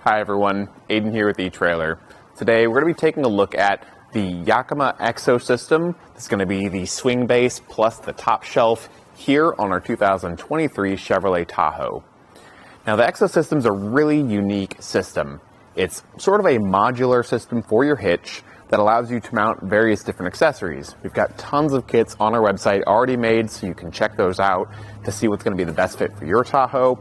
Hi everyone, Aiden here with etrailer. Today we're going to be taking a look at the Yakima EXO System. It's going to be the swing base plus the top shelf here on our 2023 Chevrolet Tahoe. Now the EXO System is a really unique system. It's sort of a modular system for your hitch that allows you to mount various different accessories. We've got tons of kits on our website already made, so you can check those out to see what's going to be the best fit for your Tahoe.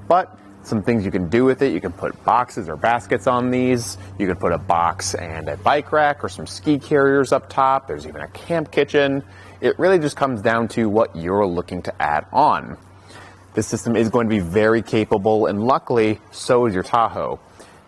But some things you can do with it: you can put boxes or baskets on these, you can put a box and a bike rack or some ski carriers up top, there's even a camp kitchen. It really just comes down to what you're looking to add on. This system is going to be very capable, and luckily, so is your Tahoe.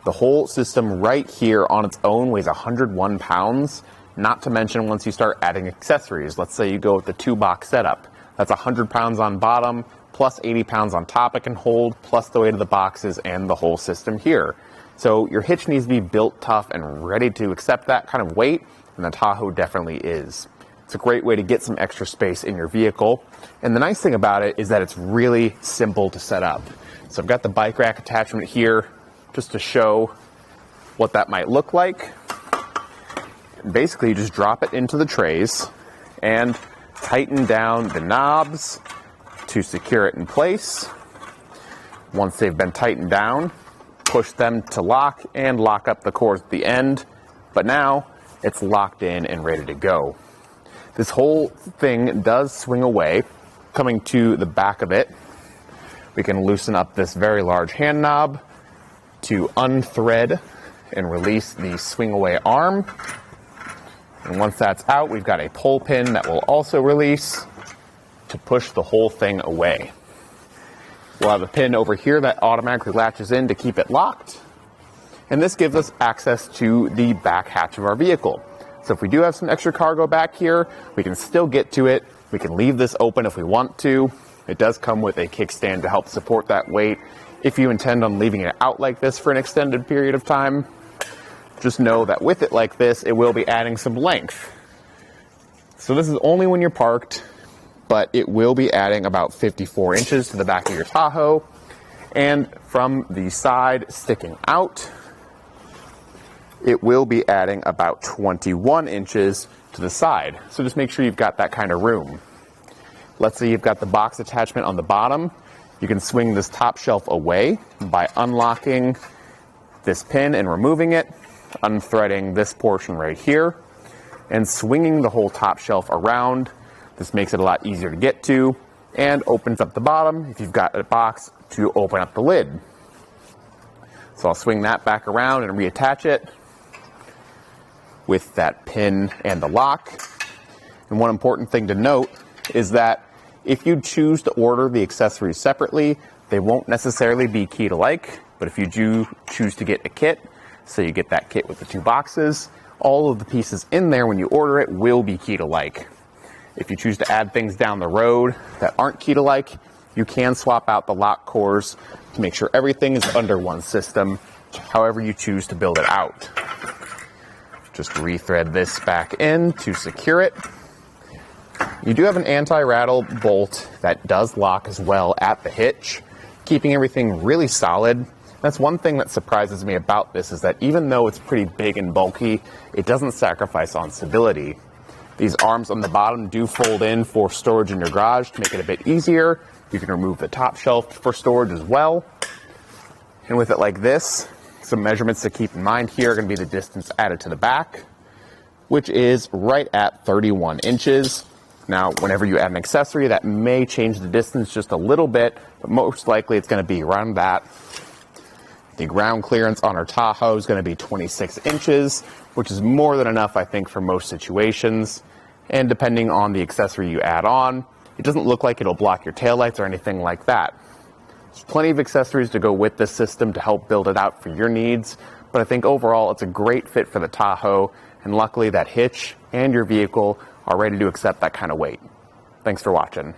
The whole system right here on its own weighs 101 pounds, not to mention once you start adding accessories. Let's say you go with the 2-box setup. That's 100 pounds on bottom, plus 80 pounds on top it can hold, plus the weight of the boxes and the whole system here. So your hitch needs to be built tough and ready to accept that kind of weight, and the Tahoe definitely is. It's a great way to get some extra space in your vehicle. And the nice thing about it is that it's really simple to set up. So I've got the bike rack attachment here just to show what that might look like. Basically, you just drop it into the trays and tighten down the knobs to secure it in place. Once they've been tightened down, push them to lock and lock up the cords at the end. But now it's locked in and ready to go. This whole thing does swing away. Coming to the back of it, we can loosen up this very large hand knob to unthread and release the swing away arm. And once that's out, we've got a pull pin that will also release to push the whole thing away. We'll have a pin over here that automatically latches in to keep it locked. And this gives us access to the back hatch of our vehicle. So if we do have some extra cargo back here, we can still get to it. We can leave this open if we want to. It does come with a kickstand to help support that weight. If you intend on leaving it out like this for an extended period of time, just know that with it like this, it will be adding some length. So this is only when you're parked, but it will be adding about 54 inches to the back of your Tahoe. And from the side sticking out, it will be adding about 21 inches to the side. So just make sure you've got that kind of room. Let's say you've got the box attachment on the bottom. You can swing this top shelf away by unlocking this pin and removing it, unthreading this portion right here, and swinging the whole top shelf around. This makes it a lot easier to get to and opens up the bottom if you've got a box to open up the lid. So I'll swing that back around and reattach it with that pin and the lock. And one important thing to note is that if you choose to order the accessories separately, they won't necessarily be key-to-like, but if you do choose to get a kit, so you get that kit with the 2 boxes, all of the pieces in there when you order it will be key-to-like. If you choose to add things down the road that aren't key-to-like, you can swap out the lock cores to make sure everything is under one system, however you choose to build it out. Just rethread this back in to secure it. You do have an anti-rattle bolt that does lock as well at the hitch, keeping everything really solid. That's one thing that surprises me about this, is that even though it's pretty big and bulky, it doesn't sacrifice on stability. These arms on the bottom do fold in for storage in your garage to make it a bit easier. You can remove the top shelf for storage as well. And with it like this, some measurements to keep in mind here are going to be the distance added to the back, which is right at 31 inches. Now, whenever you add an accessory, that may change the distance just a little bit, but most likely it's going to be around that. The ground clearance on our Tahoe is going to be 26 inches, which is more than enough, I think, for most situations. And depending on the accessory you add on, it doesn't look like it'll block your taillights or anything like that. There's plenty of accessories to go with this system to help build it out for your needs, but I think overall it's a great fit for the Tahoe, and luckily that hitch and your vehicle are ready to accept that kind of weight. Thanks for watching.